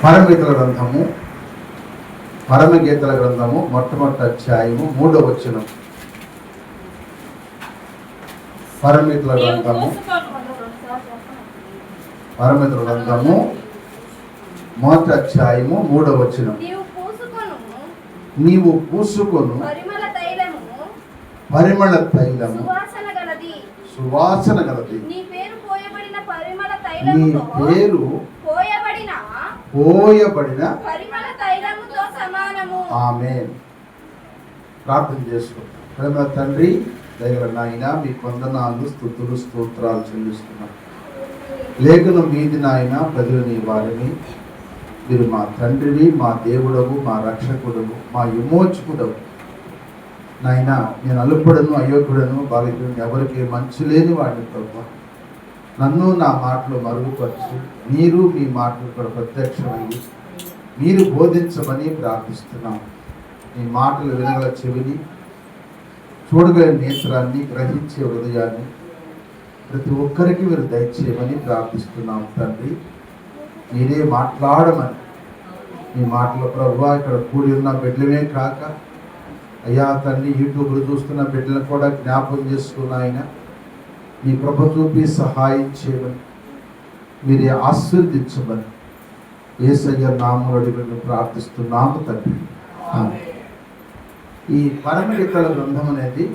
పరమగీతల గ్రంథము పరమగీతల గ్రంథము మొట్టమొదటి అధ్యాయము 3వ వచనం. పరమగీతల గ్రంథము మొదటి అధ్యాయము 3వ వచనం. నీవు పూసుకొను పరిమళ తైలము సువాసన గలది. నీ పేరు పోయబడిన ఆమేన్. ప్రార్థన చేసుకుంటాం. ప్రేమ తండ్రి, దయగల నాయన, మీ వందనాలు, స్తుతులు, స్తోత్రాలు చెల్లిస్తున్నాం. లేఖనం మీది నాయన, ప్రజలు నీ వారిని. మీరు మా తండ్రివి, మా దేవుడవు, మా రక్షకుడవు, మా విమోచకుడవు. నాయన, నేను అలుపుడను, అయోగ్యుడను, బాలికుడను, ఎవరికి మంచి లేని వాడిని ప్రభు. నన్ను నా మాటలు మరుగుపరచు. మీరు మీ మాటలు కూడా ప్రత్యక్షమయ్యి మీరు బోధించమని ప్రార్థిస్తున్నాం. మీ మాటలు వినగల చెవిని, చూడగల నేత్రాన్ని, గ్రహించే హృదయాన్ని ప్రతి ఒక్కరికి మీరు దయచేయమని ప్రార్థిస్తున్నాం. తండ్రి, మీరే మాట్లాడమని. మీ మాటలు ప్రభువా ఇక్కడ కూడి ఉన్న బిడ్డలమే కాక అయ్యా తండ్రి, యూట్యూబ్లో చూస్తున్న బిడ్డలను కూడా జ్ఞాపకం చేసుకున్న ఆయన మీ కృప చూపి సహాయం చేయమని, మీరే ఆశీర్వదించమని యేసయ్య నామములో అడిగి ప్రార్థిస్తున్నాము తండ్రి. ఈ పరమగీతల గ్రంథం అనేది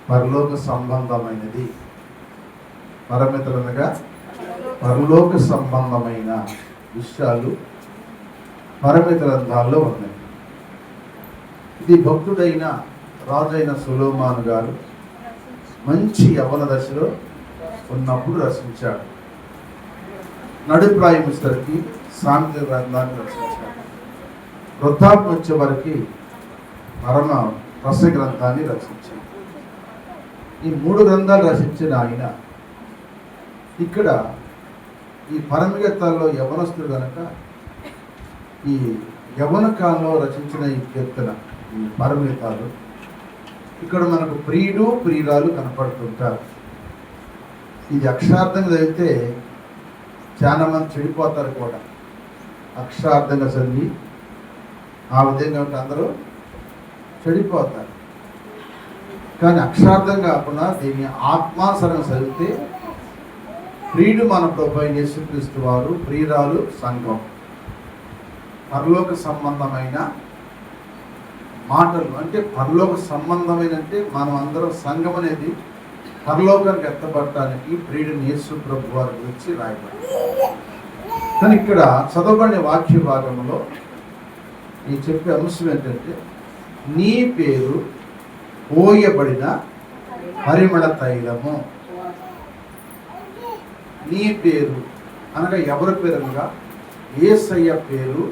పరలోక సంబంధమైనది. పరమితలు అనగా పరలోక సంబంధమైన విషయాలు పరమిత గ్రంథాల్లో ఉన్నాయి. ఇది భక్తుడైన రాజైన సొలొమోను గారు మంచి యవ్వన దశలో ఉన్నప్పుడు రచించాడు. నడుప్రాయం వచ్చేసరికి సామెతల గ్రంథాన్ని రచించాడు. వృద్ధాప్యం వచ్చే వరకు పరమ రస గ్రంథాన్ని రచించాడు. ఈ 3 గ్రంథాలు రచించిన ఆయన ఇక్కడ ఈ పరమగీతాల్లో యవనస్తుడు కనుక ఈ యవన కాలంలో రచించిన ఈ కీర్తన, ఈ పరమగీతాలు ఇక్కడ మనకు ప్రియుడు ప్రియురాలు కనపడుతుంటారు. ఇది అక్షరార్థంగా చదివితే చాలా మంది చెడిపోతారు కూడా. అక్షరార్థంగా చదివి ఆ విధంగా అందరూ చెడిపోతారు. కానీ అక్షరార్థం కాకుండా దీన్ని ఆత్మానుసారంగా చదివితే ప్రియుడు మన ప్రభువైన యేసుక్రీస్తు వారు, ప్రియురాలు సంఘం. పరలోక సంబంధమైన మాటలు అంటే పరలోక సంబంధమైన అంటే మనం అందరం సంఘం అనేది పరలోకానికి ఎత్తబడటానికి ప్రియుడిని యేసు ప్రభు వారి గురించి రాయబడింది. కానీ ఇక్కడ చదవబడిన వాక్య భాగంలో ఈ చెప్పే అంశం ఏంటంటే నీ పేరు పోయబడిన పరిమళ తైలము. నీ పేరు అనగా ఎవరి పేరు అనగా యేసయ్య పేరు.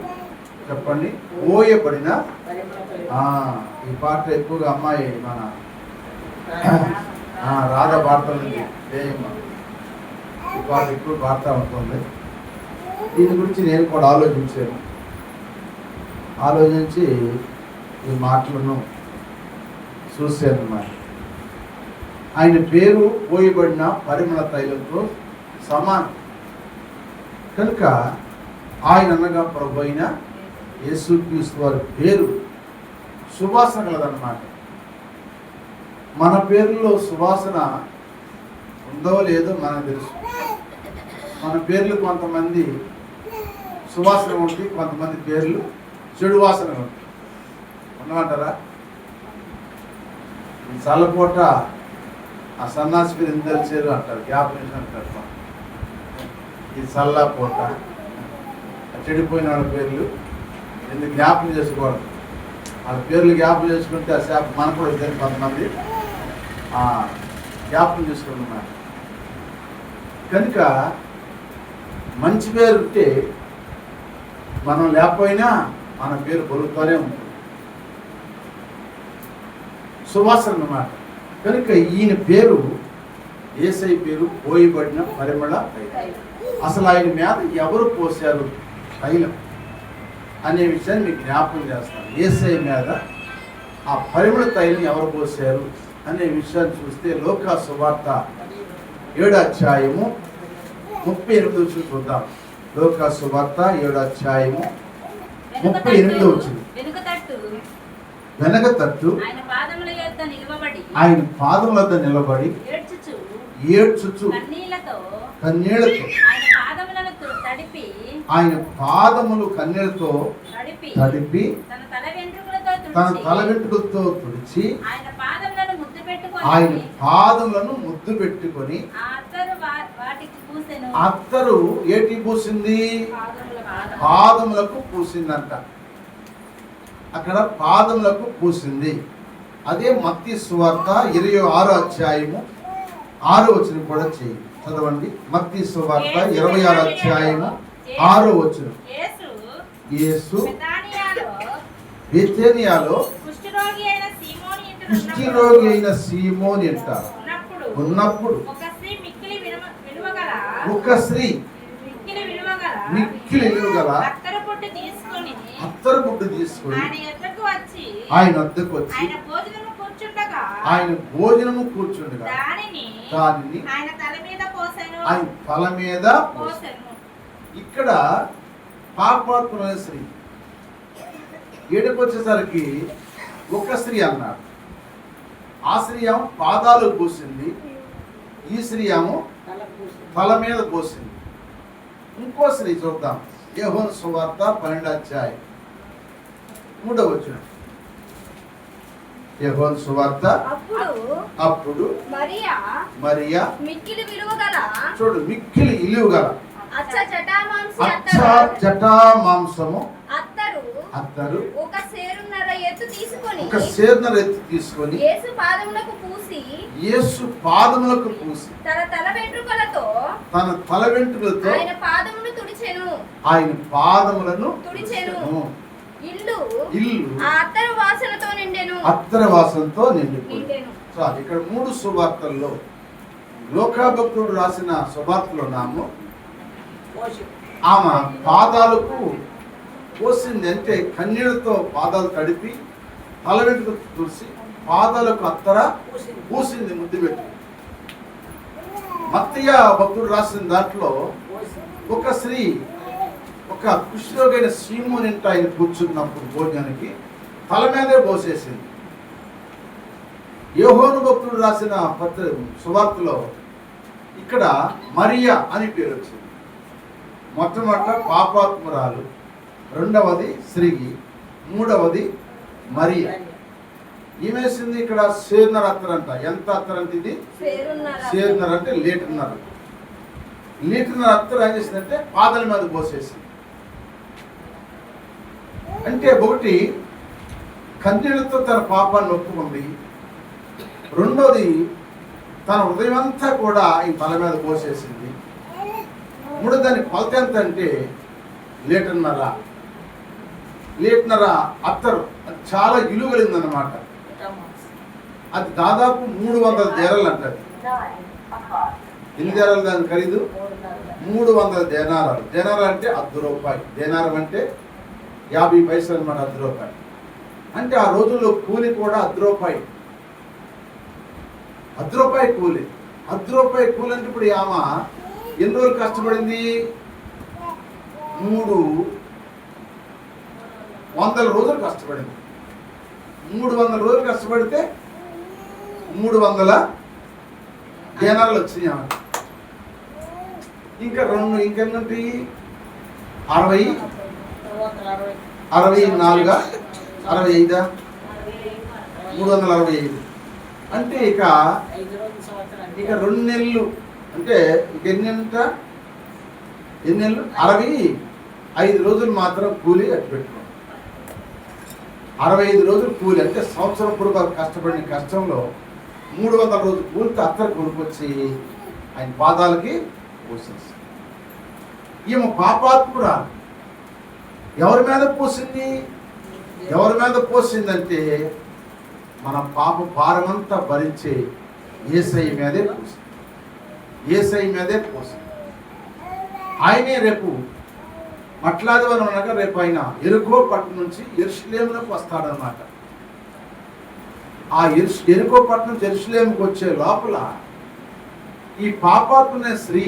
చెప్పండి, పోయబడిన. ఈ పాట ఎక్కువగా అమ్మాయి మన రాధ పాడుతుంది. ఈ పాట ఎక్కువ పాడుతూ ఉంటుంది. దీని గురించి నేను కూడా ఆలోచించి ఈ మాటలను చూశాను అన్నమాట. ఆయన పేరు పోయబడిన పరిమళ తైలంతో సమానం కనుక ఆయన అనగా ప్రభు అయిన యేసుక్రీస్తు వారి పేరు సువాసన కలదన్నమాట. మన పేరులో సువాసన ఉందో లేదో మనకు తెలుసు. మన పేర్లు కొంతమంది సువాసన ఉంటుంది, కొంతమంది పేర్లు చెడు వాసన ఉంటుంది. ఉండమంటారా? చల్లపూట ఆ సన్నాసి పేరు ఎంత తెలిసారు అంటారు, జ్ఞాపకం అంటారు. ఈ చల్లపూట చెడిపోయిన వాళ్ళ పేర్లు ఎందుకు జ్ఞాపకం చేసుకోవడం? వాళ్ళ పేర్లు జ్ఞాపకం చేసుకుంటే ఆ శాప మనకు కూడా ఇద్దరు కొంతమంది జ్ఞాపకం చేసుకుంటున్నారు. కనుక మంచి పేరు ఉంటే మనం లేకపోయినా మన పేరు బలుగుతూనే ఉంటుంది. సువాసన అన్నమాట. కనుక ఈయన పేరు యేసయ్య పేరు పోయబడిన పరిమళ తైలం. అసలు ఆయన మీద ఎవరు పోసారు తైలం అనే విషయాన్ని మీకు జ్ఞాపకం చేస్తాను. యేసయ్య మీద ఆ పరిమళ తైలం ఎవరు పోసారు అనే విషయాన్ని చూస్తే లూకా సువార్త 7వ అధ్యాయము 38 చూద్దాం. లోకా సువార్త 7వ అధ్యాయము 32వ వచనం. వెనక తట్టు ఆయన పాదముల యొద్ద నిలబడి ఏడ్చుచు కన్నీళ్లతో ఆయన పాదములు కన్నీళ్లతో తడిపి తన తల వెంట్రుకలతో తుడిచి ఆయన పాదములను ముద్దు పెట్టుకొని అత్తరు ఏటి పూసింది? పాదములకు పూసిందంట. అక్కడ పాదములకు పూసింది. అదే మత్తయి సువార్త 26వ అధ్యాయము 6వ వచనం కూడా చదవండి. మత్తయి సువార్త 26వ అధ్యాయము 6వ వచనం. యేసు బెతనియాలో కుష్ఠరోగి అయిన సీమోని ఇంట ఉన్నప్పుడు ఒక స్త్రీ మిక్కిలి విలువగల అత్తరు బుడ్డు తీసుకొని ఆయన వద్దకు వచ్చి ఆయన భోజనము కూర్చుండగా దానిని ఆయన తల మీద పోసెను. ఇక్కడ పాపాత్ములైన స్త్రీ ఏడుకు వచ్చేసరికి ఒక స్త్రీ అన్నాడు. ఆ స్త్రీ ఏమో పాదాలు పోసింది, ఈ స్త్రీ ఏమో తల మీద పోసింది. ఇంకో స్త్రీ చూద్దాం. యోహాను సువార్త 12వ అధ్యాయం 3వ వచనం. యోహాను సువార్త అప్పుడు మరియా మిక్కిలి విలువగల చూడు, మిక్కిలి ఇలువగల అచ్చ జటా మాంసము అత్తరు ఒక సేరున్నర ఎత్తు తీసుకొని యేసు పాదములకు పూసి తన తల వెంట్రుకలతో ఆయన పాదములను తుడిచెను. ఇల్లు అత్తర వాసనతో నిండిపోయింది. ఇక్కడ 3 సువార్తల్లో లోకాభక్తుడు రాసిన సువార్తలో నాము ఆమె పాదాలకు పోసింది. అంటే కన్నీళ్లతో పాదాలు తడిపి తల వెంట్రుకలు తుడిసి పాదాలకు అత్తర పూసింది, ముద్దు పెట్టి. మత్తయి భక్తుడు రాసిన దాంట్లో ఒక స్త్రీ ఒక కుష్ఠరోగైన సీమోని ఇంట ఆయన కూర్చున్నప్పుడు భోజనానికి తల మీదే పోసేసింది. యోహాను భక్తుడు రాసిన సువార్తలో ఇక్కడ మరియా అని పేరు వచ్చింది. మొట్టమొదట పాపాత్మురాలు, రెండవది స్త్రీ, మూడవది మరియా. ఏమేసింది ఇక్కడ? సేరున్నర అత్తరు అంట. ఎంత అత్తరు అంటే ఇది? సేరున్నర అంటే లీటర్న్నర. లీటర్న్నర అత్తరు ఏం చేసిందంటే పాదాల మీద పోసేసింది. అంటే ఒకటి కన్నీళ్లతో తన పాపాన్ని ఒప్పుకుంది, రెండోది తన హృదయం అంతా కూడా ఈ తల మీద పోసేసింది, మూడో దాని కొలత ఎంత అంటే లీటర్న్నర అత్తరు. అది చాలా విలువలిందనమాట. అది దాదాపు 300 దేనాలు అంటది. ఎన్ని దేనాలు దాని ఖరీదు? 300 దేనారాలు. దేనాలు అంటే ₹10. దేనారం అంటే 50 పైసలు అనమాట. ₹10 అంటే ఆ రోజుల్లో కూలి కూడా ₹10. ₹10 కూలి. ₹10 కూలి అంటే ఇప్పుడు ఆమె ఎన్ని రోజులు కష్టపడింది? 300 రోజులు కష్టపడింది. 300 రోజులు కష్టపడితే 300 దేనాలు వచ్చినాయి ఆమె. ఇంకా ఇంకేంటి? 60, 64, 65, 365 అంటే ఇక 2 నెలలు. అంటే ఇక ఎన్ని నెలలు? 65 రోజులు మాత్రం కూలి అట్టు పెట్టుకోండి. 65 రోజులు కూలి అంటే సంవత్సరం పొడుగు కష్టపడిన కష్టంలో 300 రోజులు కూలితో అత్తరు కొనుక్కొచ్చి ఆయన పాదాలకి పోసేసి. ఈమె పాపాత్మురాలు. ఎవరి మీద పోసిందంటే మన పాప భారమంతా భరించే యేసయ్య మీదే పోసింది. ఆయనే రేపు మట్లాదివారం అనగా రేపు ఆయన ఎరుకో పట్టణం నుంచి యెరూషలేమునకు వస్తాడనమాట. ఆ ఎరుకో పట్టణం నుంచి యెరూషలేముకు వచ్చే లోపల ఈ పాపాత్మునే స్త్రీ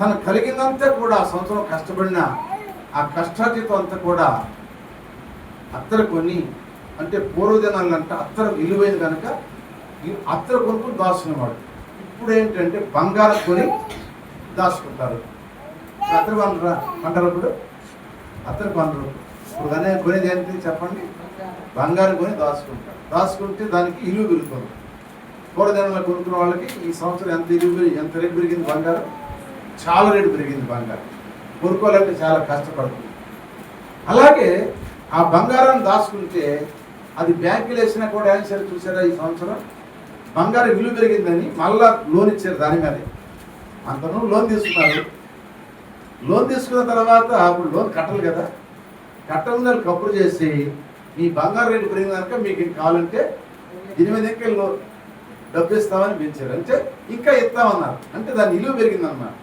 తను కలిగిందంతా కూడా ఆ సంవత్సరం కష్టపడిన ఆ కష్టార్జితం అంతా కూడా అత్తరు కొని, అంటే పూర్వదినాలంటే అత్తరు విలువైంది కనుక ఈ అత్తరు కొనుక్కుని దాచుకునేవాడు. ఇప్పుడు ఏంటంటే బంగారం కొని దాచుకుంటారు. అత్తరు కొనరా అంటారు. ఇప్పుడు అత్తరు కొనరు. ఇప్పుడు కానీ కొనేది ఏంటి చెప్పండి? బంగారం కొని దాచుకుంటారు. దాచుకుంటే దానికి ఇల్లు పెరుగుతుంది. పూర్వదినంలో కొనుక్కున్న వాళ్ళకి ఈ సంవత్సరం ఎంత రేటు పెరిగింది బంగారం? చాలా రేటు పెరిగింది బంగారం. కొనుక్కోవాలంటే చాలా కష్టపడుతుంది. అలాగే ఆ బంగారాన్ని దాచుకుంటే అది బ్యాంకులు వేసినా కూడా ఏం సరే చూసారా, ఈ సంవత్సరం బంగారం విలువ పెరిగిందని మళ్ళా లోన్ ఇచ్చారు. దాని మీదే అంతను లోన్ తీసుకున్నారు. లోన్ తీసుకున్న తర్వాత అప్పుడు లోన్ కట్టలు కదా, కట్టలు కప్పులు చేసి మీ బంగారం రేటు పెరిగింది కనుక మీకు ఇంక కావాలంటే దీని మీద ఇంకా డబ్బు ఇస్తామని పెంచారు. అంటే ఇంకా ఇస్తామన్నారు. అంటే దాని విలువ పెరిగిందన్నమాట.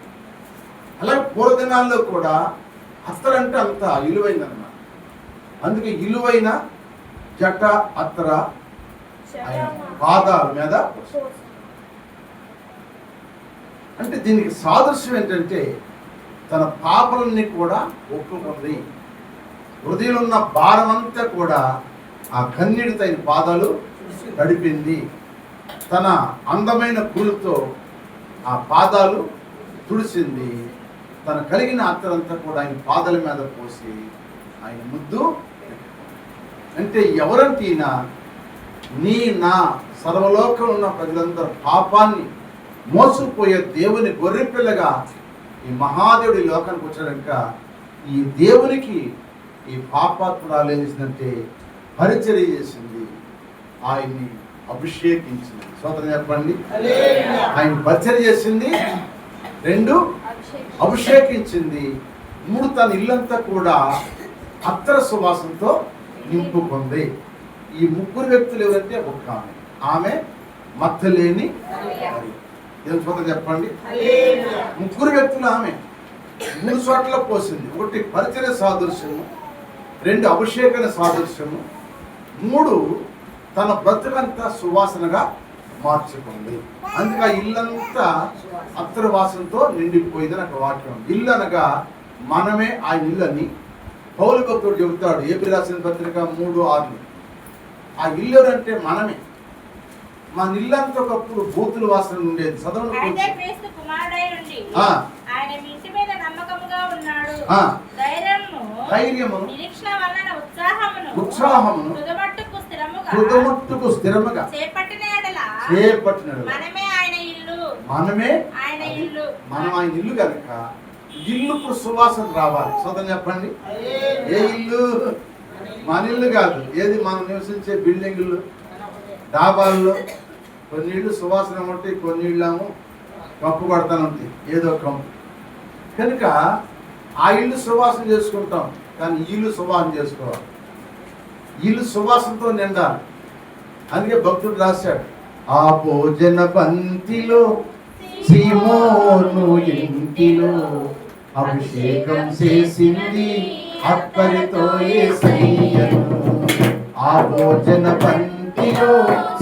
అలాగే పూర్వదినాల్లో కూడా అత్తరంటే అంత విలువైందన్నమాట. అందుకే విలువైన జట అత్తర పాదాల మీద. అంటే దీనికి సాదృశ్యం ఏంటంటే తన పాపలన్నీ కూడా ఒప్పుకుంది. హృదయంలో ఉన్న భారం అంతా కూడా ఆ కన్నీటితో ఆయన పాదాలు తడిపింది. తన అందమైన పూలతో ఆ పాదాలు తుడిసింది. తను కలిగిన అత్తరంతా కూడా ఆయన పాదాల మీద పోసి ఆయన ముద్దు. అంటే ఎవరంటేనా నీ నా సర్వలోకంలో ఉన్న ప్రజలందరూ పాపాన్ని మోసుకుపోయే దేవుని గొర్రెపిల్లగా ఈ మహాదేవుడి లోకానికి వచ్చాడక ఈ దేవునికి ఈ పాపాత్మురాలు ఏం చేసిందంటే పరిచర్య చేసింది. ఆయన్ని అభిషేకించింది. స్తోత్రం చెప్పండి. ఆయన పరిచర్య చేసింది. 2 అభిషేకించింది. 3 తన ఇల్లంతా కూడా అత్తర సువాసనతో నింపుకుంది. ఈ 3 వ్యక్తులు ఎవరంటే ఒక ఆమె మత్తలేని ఏం స్తోత్రం చెప్పండి. 3 వ్యక్తులు ఆమె 3 చోట్ల పోసింది. 1 పరిచర్య సాదృశ్యము, 2 అభిషేకన సాదృశ్యము, 3 తన బ్రతుకంతా సువాసనగా మార్చుకుంది. అందుకే ఆ ఇల్లంతా అత్తర వాసనతో నిండిపోయిందని ఒక వాక్యం. ఇల్లు అనగా మనమే ఆ ఇల్లని పౌలు భక్తుడు చెబుతాడు. ఏపీ రాసిన పత్రిక 3:6. ఆ ఇల్లు అంటే మనమే. మన ఇల్లంతా ఒకప్పుడు బూతుల వాసన ఉండేది. చదవండి. ధైర్యమును ఉత్సాహమును హృదయముట్టుకు స్థిరముగా చేపట్టిన మనమే మనం ఆయన ఇల్లు కనుక ఇల్లుకు సువాసన రావాలి. చదవని చెప్పండి. ఏ ఇల్లు? మన ఇల్లు కాదు. ఏది? మనం నివసించే బిల్డింగులు, డాబాల్లో కొన్ని ఇళ్ళు సువాసన ఉంటాయి, కొన్ని ఇళ్ళేమో కంపు పడతాను ఉంటాయి, ఏదో కంపు. కనుక ఆ ఇల్లు సువాసన చేసుకుంటాం, కానీ ఇల్లు సువాసన చేసుకోవాలి. ఇల్లు సువాసనతో నిండాలి. అందుకే భక్తుడు రాశాడు, ఆ భోజన పంక్తిలో సీమోను ఇంటిలో అభిషేకం చేసింది అక్కడితో యేసయ్యను. ఆ భోజన పంక్తిలో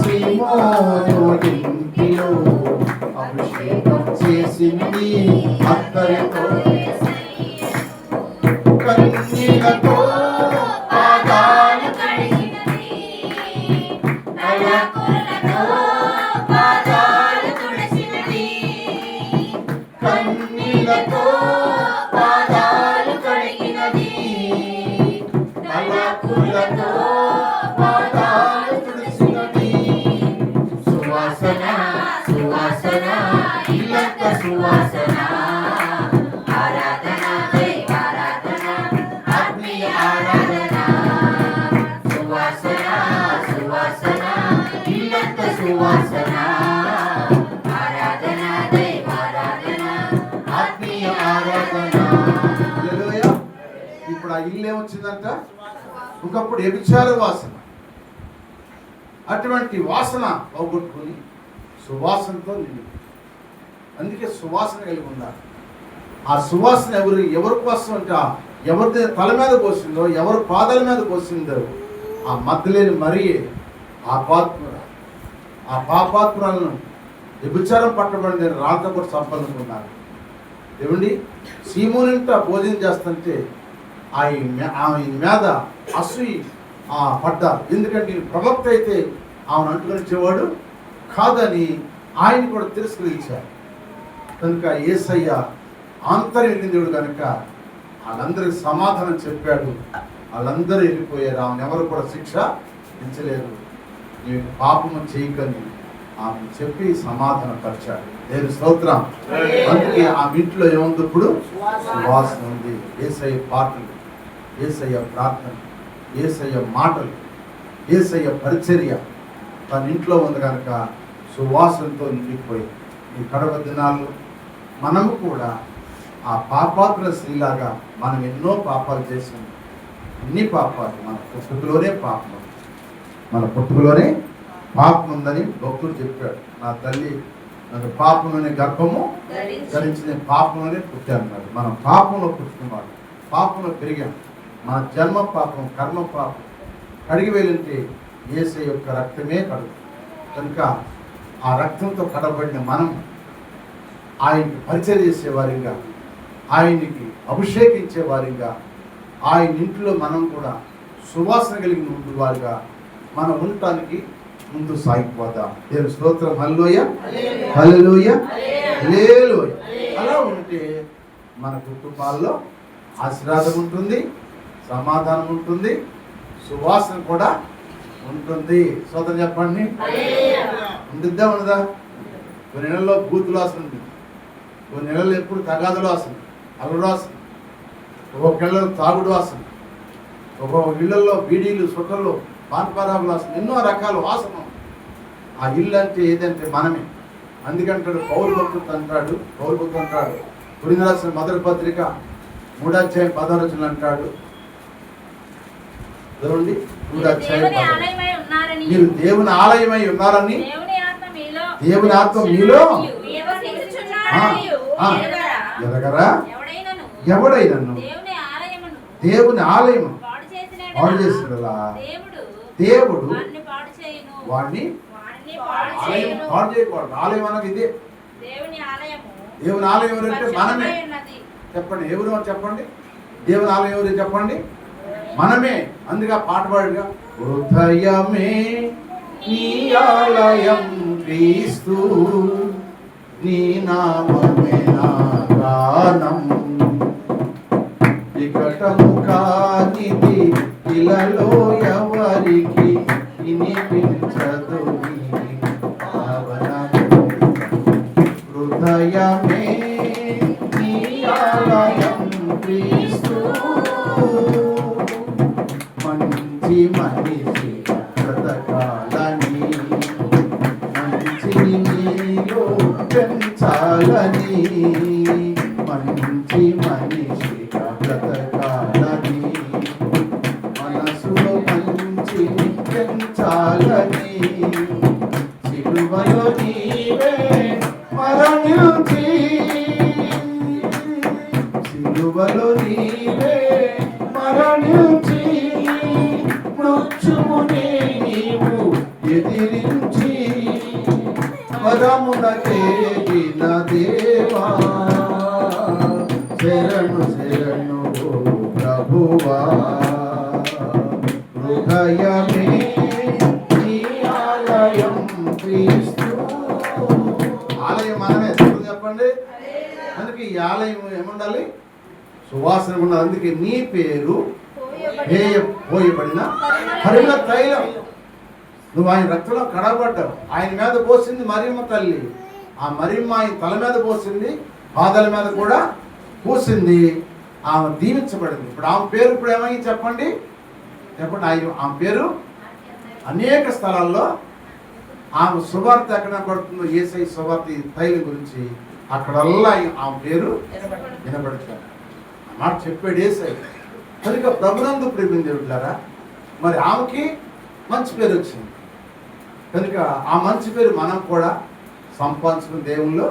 సీమోను ఇంటిలో అభిషేకం చేసింది అక్కడితో కన్నీళ్లతో పాదాలు కడిగినది, కళాకులతో పాదాలు తుడిసినది, కన్నీళ్లతో పాదాలు కడిగినది, కళాకులతో పాదాలు తుడిసినది. సువాసన సువాసన ఇల్లంత సువాసన, సువాసన ఆరాధన దైవారాధన ఆత్మీయ ఆరాధన. హల్లెలూయా. ఇప్పుడు ఆ ఇల్లు ఏమొచ్చిందంట? ఒకప్పుడు వ్యభిచార వాసన. అటువంటి వాసన పోగొట్టుకుని సువాసనతో నిండి. అందుకే సువాసన కలిగి ఉండాలి. ఆ సువాసన ఎవరి కోసం అంటే ఎవరి తల మీద పోసిందో, ఎవరి పాదాల మీద పోసిందో ఆ మధ్యలేని మరియే ఆ పాపాత్మురాలను వ్యభిచారం పట్టబడిన రాళ్ళతో కూడా సంపాదించుకున్నారు. ఏమండి, సీమోనింట భోజనం చేస్తుంటే ఆమె మీద అసూయి పడ్డారు. ఎందుకంటే ప్రవక్త అయితే ఆమెను అంటుకొనిచ్చేవాడు కాదని ఆయన కూడా తిరస్కరించారు. కనుక యేసయ్య ఆంతర్యం దేవుడు కనుక వాళ్ళందరికీ సమాధానం చెప్పాడు. వాళ్ళందరూ వెళ్ళిపోయారు. ఆమెను ఎవరు కూడా శిక్ష ఇచ్చలేరు. నీవు పాపము చేయకని ఆమె చెప్పి సమాధానపరిచాడు. దేవుని స్తోత్రం. అందుకే ఆమె ఇంట్లో ఏముంది? ఇప్పుడు సువాసన ఉంది. యేసయ్య పాటలు, యేసయ్య ప్రార్థన, యేసయ్య మాటలు, యేసయ్య పరిచర్య తన ఇంట్లో ఉంది కనుక సువాసనతో నిండిపోయి ఈ కడవ దినాల్లో మనము కూడా ఆ పాపాత్ర స్త్రీలాగా మనం ఎన్నో పాపాలు చేసాం. అన్ని పాపాలు మన పుట్టుకలోనే పాపం, మన పుట్టుకలోనే పాపం ఉందని భక్తుడు చెప్పాడు. నా తల్లి నాకు పాపంలోనే గర్భము ధరించిన పాపంలోనే పుట్టాడు. మనం పాపంలో పుట్టుకున్నాడు, పాపంలో పెరిగాం. మన జన్మ పాపం, కర్మ పాపం కడిగి వెళ్ళింటే యేసయ్య యొక్క రక్తమే కడుగు. కనుక ఆ రక్తంతో కడబడిన మనం ఆయనకి పరిచయం చేసేవారిగా, ఆయనకి అభిషేకించే వారిగా, ఆయన ఇంట్లో మనం కూడా సువాసన కలిగిన ఉండేవారుగా మనం ఉండటానికి ముందు సాగిపోదాం. దేవుని స్తోత్రం. హల్లెలూయా, హల్లెలూయా, హల్లెలూయా. అలా ఉంటే మన కుటుంబాల్లో ఆశీర్వాదం ఉంటుంది, సమాధానం ఉంటుంది, సువాసన కూడా ఉంటుంది. స్తోత్రం చెప్పండి. ఉంటుందా ఉండదా? కొన్ని నెలల్లో బూతులు వాసన ఉంటుంది, కొన్ని నెలల్లో ఎప్పుడు తగాదులు వాసన, అల్లుడు వాసన, ఒక్కొక్క ఇళ్ళలో తాగుడు వాసన, ఒక్కొక్క ఇళ్లలో బీడీలు, సుట్టలు, పాన్పరాగులు వాసన, ఎన్నో రకాల వాసన. ఆ ఇల్లు అంటే ఏదంటే మనమే. అందుకంటాడు పౌరు భక్తుడు అంటాడు, కొరింథీయులకు రాసిన మొదటి పత్రిక 3వ అధ్యాయం 16వ వచనం అంటాడు. చూడండి, 3వ అధ్యాయం మీరు దేవుని ఆలయమై ఉన్నారని, దేవుని ఆత్మ మీలో ఎదగరా? ఎవడైనను దేవుని ఆలయము పాడు చేసినలా దేవుడు వాడిని ఆలయం పాడు చేయకూడదు. ఆలయం అన్నది ఇదే. దేవుని ఆలయం ఎవరంటే మనమే. చెప్పండి, ఎవరు అని చెప్పండి. దేవుని ఆలయం ఎవరు చెప్పండి? మనమే. అందుకే పాట పాడుగా, హృదయమే నీ ఆలయం క్రీస్తు, నీ నామమే నా గానం, వికటము కానిది ఇలలో ఎవరికి వినిపించదు నీ పావనము. హృదయమే నీ ఆలయం క్రీస్తు, మంచి మనిషి బ్రతకాలని, మంచిని నీలో పెంచాలని, మంచి మనిషిగా బ్రతకాలని, మనసులో మంచిని పెంచాలని, సిలువలో నీవే మరణించి, సిలువలో నీవే మరణించి, మృత్యువుని నీవు ఎదిరించి, పదమున తేగిన దేవా, శరణు శరణు ప్రభువా, హృదయమే నీ ఆలయం క్రీస్తు. ఆలయం మనమే. చెప్పండి. అందుకే ఈ ఆలయం ఏముండాలి? సువాసన ఉండాలి. అందుకే నీ పేరు పోయబడిన పరిమళ తైలం. నువ్వు ఆయన రక్తంలో కడగబడ్డావు. ఆయన మీద పోసింది మరియమ్మ తల్లి. ఆ మరియమ్మ ఆయన తల మీద పోసింది, పాదాల మీద కూడా పోసింది. ఆమె దీవించబడింది. ఇప్పుడు ఆమె పేరు ఇప్పుడు ఏమైంది చెప్పండి. ఆమె పేరు అనేక స్థలాల్లో ఆమె సువార్త ఎక్కడ పడుతుందో, యేసయ్య సువార్త తైలం గురించి అక్కడల్లా ఆమె పేరు వినబడుతుంది. ఆ మాట చెప్పాడు యేసయ్య. కనుక ప్రభునందు ప్రేమిన దేవులారా, మరి ఆమెకి మంచి పేరు వచ్చింది. కనుక ఆ మంచి పేరు మనం కూడా సంపాదించుకుని దేవుల్లో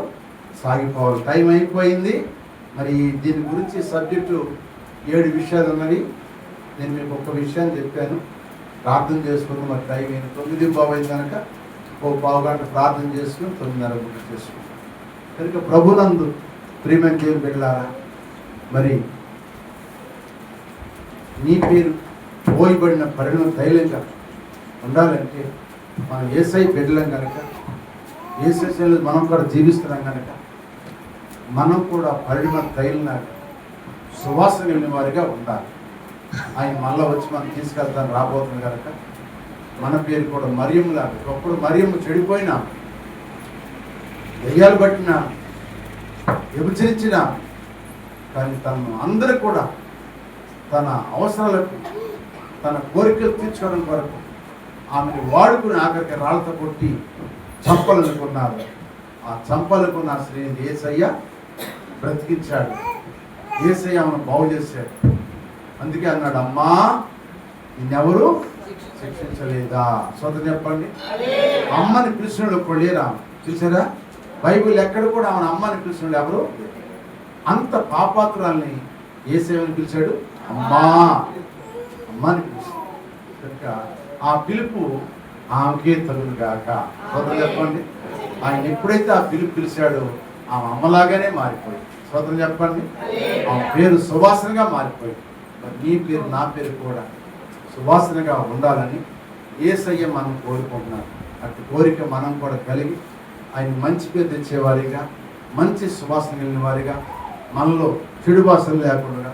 సాగిపోవాలి. టైం అయిపోయింది. మరి దీని గురించి సబ్జెక్టు 7 విషయాలు ఉన్నవి. నేను మీకు ఒక విషయాన్ని చెప్పాను, ప్రార్థన చేసుకుందాం. మరి టైం అయిన 9:15 అయింది కనుక ఒక పావుగంట ప్రార్థన చేసుకుని 9:30 చేసుకుంటాం. కనుక ప్రభునందు ప్రియమైన దేవుని బిడ్డలారా, మరి నీ పేరు పోయబడిన పరిణామ తైలంగా ఉండాలంటే మనం యేసై బిడ్డలం కనుక, యేసయ్యలో మనం కూడా జీవిస్తున్నాం కనుక మనం కూడా పరిణామ తైలంలాగా సువాసన వెళ్ళిన వారిగా ఉండాలి. ఆయన మళ్ళీ వచ్చి మనం తీసుకెళ్తాను రాబోతుంది కనుక మన పేరు కూడా మరియంలాగా. ఒకప్పుడు మరియమ్మ చెడిపోయినా, దెయ్యాలు పట్టిన, విభజించిన, కానీ తను అందరూ కూడా తన అవసరాలకు, తన కోరికలు తీర్చుకోవడం కొరకు ఆమెను వాడుకుని ఆఖరికి రాళ్ళతో కొట్టి చంపాలనుకున్నారు. ఆ చంపాలనుకున్న శ్రీని యేసయ్య బ్రతికించాడు. యేసయ్య ఆమెను బాగు చేశాడు. అందుకే అన్నాడు, అమ్మా నిన్నెవరు శిక్షించలేదా? సొంత చెప్పండి. అమ్మని పిలిచినోళ్ళు ఇప్పుడు లేరా? చూసారా? బైబిల్ ఎక్కడ కూడా ఆమెను అమ్మని పిలిచినోళ్ళు ఎవరు? అంత పాపాత్రురాల్ని యేసయ్యని పిలిచాడు, అమ్మా అమ్మని పిలిచాడు కనుక ఆ పిలుపు ఆమెకే తగులు గాక. సొంత చెప్పండి. ఆయన ఎప్పుడైతే ఆ పిలుపు పిలిచాడో ఆమె అమ్మలాగానే మారిపోయింది. సొంతం చెప్పండి. ఆమె పేరు సువాసనగా మారిపోయింది. నీ పేరు, నా పేరు కూడా సువాసనగా ఉండాలని యేసయ్య మనం కోరుకుంటున్నాం. అటు కోరిక మనం కూడా కలిగి ఆయన మంచి పేరు తెచ్చేవారిగా, మంచి సువాసన కలిగిన వారిగా, మనలో చెడు వాసన లేకుండా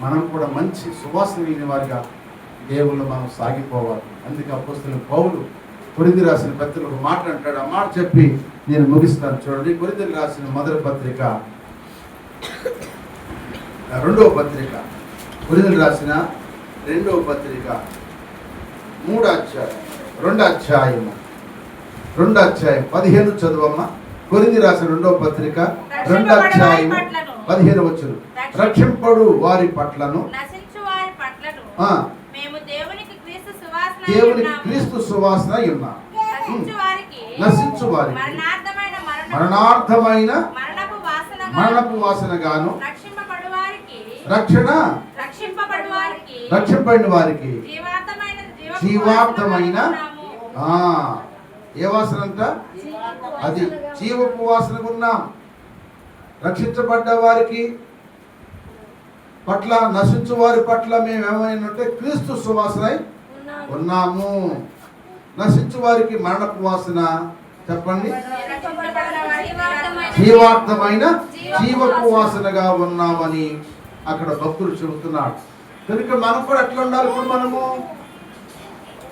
మనం కూడా మంచి సువాసన కలిగిన వారిగా దేవుళ్ళు మనం సాగిపోవాలి. అందుకే అపోస్తలుడైన పౌలు కొరింథీయులకు రాసిన పత్రికలో ఒక మాట అంటాడు. ఆ మాట చెప్పి నేను ముగిస్తాను. చూడండి, కొరింథీయులకు రాసిన మొదటి పత్రిక, రెండవ పత్రిక, కొరింథీయులకు రాసిన రెండవ పత్రిక, 3వ అధ్యాయం, 2వ అధ్యాయము, 2వ అధ్యాయం 15 చదువమ్మ. కొరింథీయులకు రాసిన రెండవ పత్రిక 2వ అధ్యాయం 15 వచనం. రక్షింపడు వారి పట్లను, దేవునికి క్రీస్తు సువాసన ఉన్నాం. నశించు వారికి మరణార్థమైన మరణపు వాసనగాను, రక్షింపబడిన వారికి జీవార్థమైన ఏ వాసన అంట? అది జీవపు వాసనగా ఉన్నాం. రక్షించబడ్డ వారికి పట్ల, నశించు వారి పట్ల మేము ఏమైనా క్రీస్తు సువాసనై ఉన్నాము. నశించు వారికి మరణపు వాసన, చెప్పండి, జీవార్థమైన జీవపు వాసనగా ఉన్నామని అక్కడ భక్తులు చెబుతున్నాడు. కనుక మనం కూడా ఎట్లా ఉండాలి? ఇప్పుడు మనము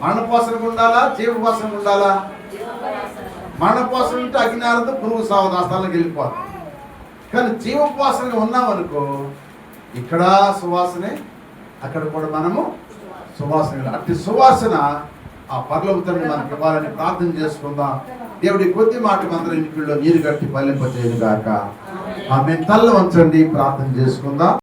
మరణపు వాసనగా ఉండాలా, జీవ వాసనగా ఉండాలా? మరణపు వాసన ఉంటే అగ్నినారంతో పురుగు సావదు, ఆ స్థానానికి వెళ్ళిపోతాం. కానీ జీవపు వాసనగా ఉన్నామనుకో, ఇక్కడ సువాసనే, అక్కడ కూడా మనము సువాసన. అట్టి సువాసన ఆ పరలోక తండ్రి మనకి ఇవ్వాలని ప్రార్థన చేసుకుందాం. దేవుడి కొద్ది మాట అందరూ ఇంటిలో నీరు కట్టి ఫలింపజేయను గాక. ఆమె తల్ల వంచండి, ప్రార్థన చేసుకుందాం.